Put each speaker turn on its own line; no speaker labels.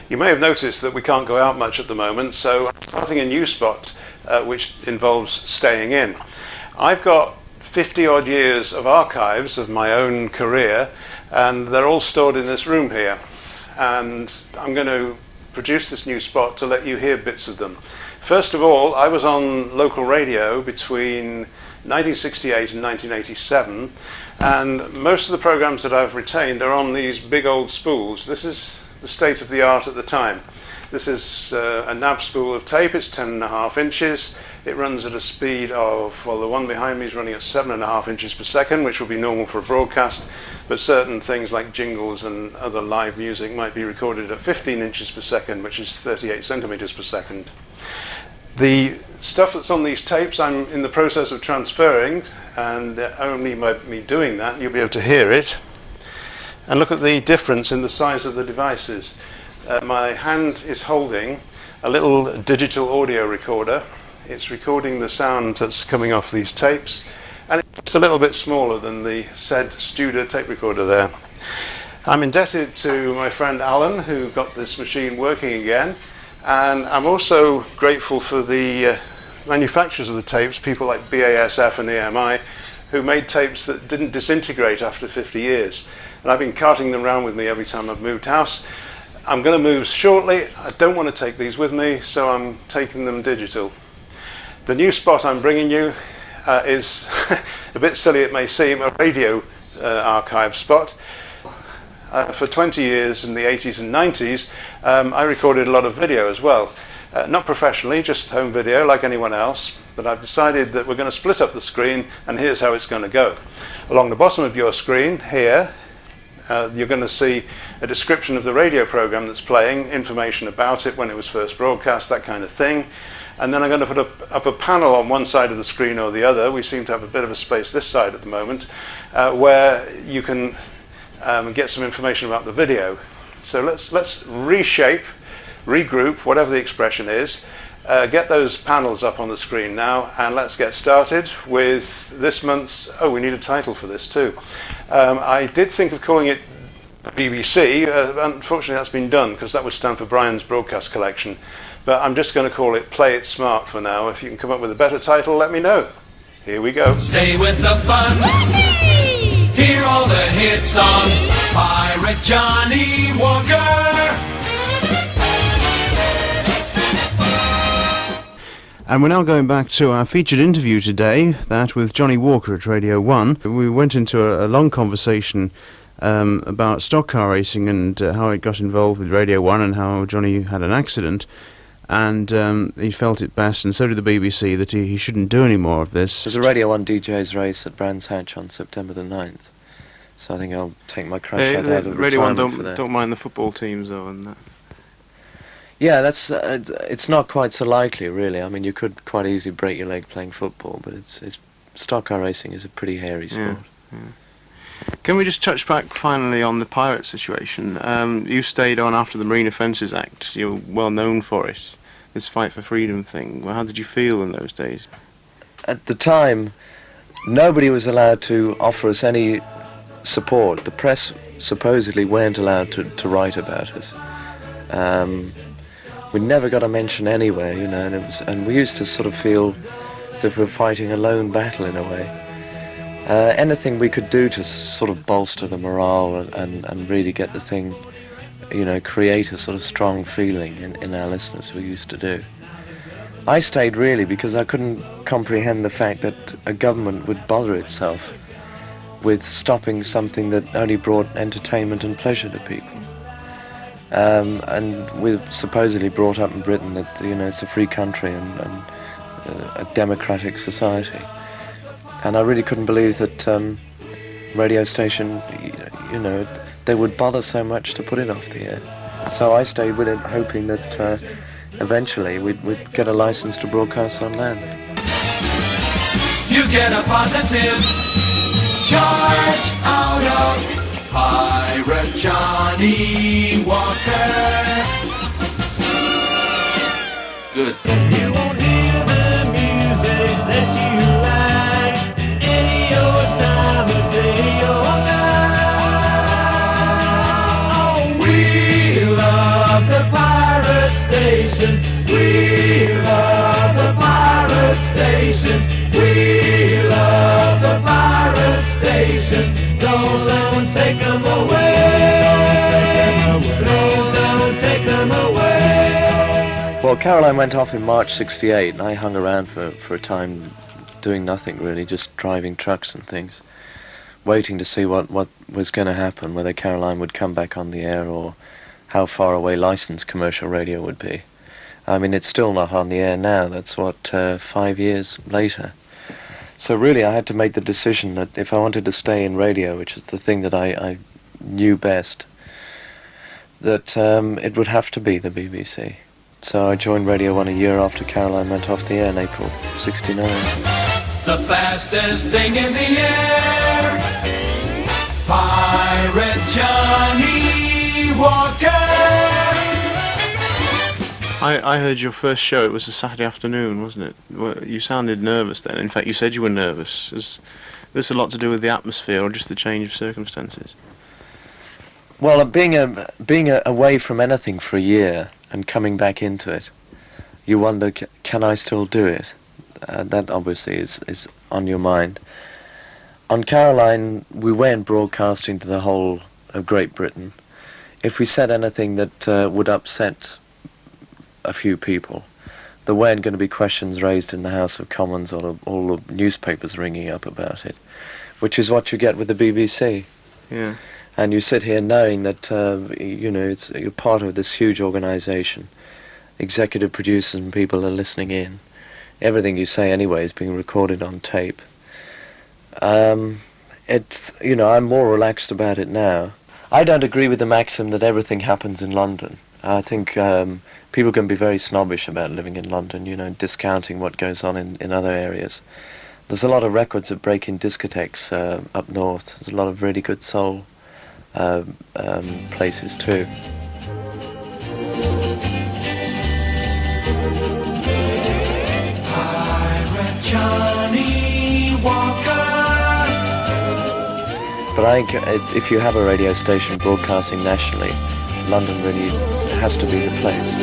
You may have noticed that we can't go out much at the moment, so I'm starting a new spot which involves staying in. I've got 50 odd years of archives of my own career, and they're all stored in this room here. And I'm going to produce this new spot to let you hear bits of them. First of all, I was on local radio between 1968 and 1987, and most of the programs that I've retained are on these big old spools. This is the state of the art at the time. This is a nab spool of tape. It's 10.5 inches. It runs at a speed of, well, the one behind me is running at 7.5 inches per second, which will be normal for a broadcast, but certain things like jingles and other live music might be recorded at 15 inches per second, which is 38 centimeters per second. The stuff that's on these tapes I'm in the process of transferring, and only by me doing that you'll be able to hear it. And look at the difference in the size of the devices. My hand is holding a little digital audio recorder. It's recording the sound that's coming off these tapes, and it's a little bit smaller than the said Studer tape recorder there. I'm indebted to my friend Alan, who got this machine working again, and I'm also grateful for the manufacturers of the tapes, people like BASF and EMI, who made tapes that didn't disintegrate after 50 years. And I've been carting them around with me every time I've moved house. I'm going to move shortly. I don't want to take these with me, so I'm taking them digital. The new spot I'm bringing you is, a bit silly it may seem, a radio archive spot. For 20 years in the 80s and 90s, I recorded a lot of video as well. Not professionally, just home video like anyone else, but I've decided that we're going to split up the screen, and here's how it's going to go. Along the bottom of your screen here, you're going to see a description of the radio program that's playing, information about it, when it was first broadcast, that kind of thing. And then I'm going to put up a panel on one side of the screen or the other. We seem to have a bit of a space this side at the moment, where you can get some information about the video. So let's reshape, regroup, whatever the expression is, get those panels up on the screen now, and let's get started with this month's, oh, we need a title for this too. I did think of calling it BBC, unfortunately that's been done because that would stand for Brian's broadcast collection, but I'm just going to call it Play It Smart for now. If you can come up with a better title, let me know. Here we go.
Stay with the fun. Hear all the hits on Pirate Johnnie Walker.
And we're now going back to our featured interview today, that with Johnnie Walker at Radio 1. We went into a long conversation about stock car racing and how it got involved with Radio 1 and how Johnnie had an accident. And he felt it best, and so did the BBC, that he shouldn't do any more of this.
There's a Radio 1 DJ's race at Brands Hatch on September the 9th. So I think I'll take my crash out of
Radio 1
retirement
don't mind the football teams though, and that.
Yeah, that's it's not quite so likely, really. I mean, you could quite easily break your leg playing football, but it's stock car racing is a pretty hairy sport.
Yeah. Can we just touch back finally on the pirate situation? You stayed on after the Marine Offences Act. You're well known for it. This fight for freedom thing. Well, how did you feel in those days?
At the time, nobody was allowed to offer us any support. The press supposedly weren't allowed to write about us. We never got a mention anywhere, you know, and we used to sort of feel as if we were fighting a lone battle in a way. Anything we could do to sort of bolster the morale and really get the thing, you know, create a sort of strong feeling in our listeners, we used to do. I stayed really because I couldn't comprehend the fact that a government would bother itself with stopping something that only brought entertainment and pleasure to people. And we're supposedly brought up in Britain that, you know, it's a free country and a democratic society. And I really couldn't believe that radio station, you know, they would bother so much to put it off the air. So I stayed with it, hoping that eventually we'd get a license to broadcast on land.
You get a positive charge out of Pirate Johnnie Walker. Good.
You won't hear the music that you like any old time of day or night. Oh, we love the time away.
Well, Caroline went off in March '68, and I hung around for a time doing nothing really, just driving trucks and things, waiting to see what was going to happen, whether Caroline would come back on the air or how far away licensed commercial radio would be. I mean, it's still not on the air now. That's 5 years later. So really I had to make the decision that if I wanted to stay in radio, which is the thing that I knew best, that it would have to be the BBC. So I joined Radio 1 a year after Caroline went off the air in April '69.
The fastest thing in the air, Pirate Johnnie Walker.
I heard your first show, it was a Saturday afternoon, wasn't it? Well, you sounded nervous then. In fact, you said you were nervous. Is this a lot to do with the atmosphere or just the change of circumstances?
Well, being away from anything for a year and coming back into it, you wonder, can I still do it? That obviously is on your mind. On Caroline, we weren't broadcasting to the whole of Great Britain. If we said anything that would upset a few people, there weren't going to be questions raised in the House of Commons or all the newspapers ringing up about it, which is what you get with the BBC.
Yeah.
And you sit here knowing that you're part of this huge organisation. Executive producers and people are listening in. Everything you say anyway is being recorded on tape. I'm more relaxed about it now. I don't agree with the maxim that everything happens in London. I think people can be very snobbish about living in London, discounting what goes on in other areas. There's a lot of records that break in discotheques up north. There's a lot of really good soul places too.
Pirate Johnnie Walker.
But I think if you have a radio station broadcasting nationally, London really has to be the place.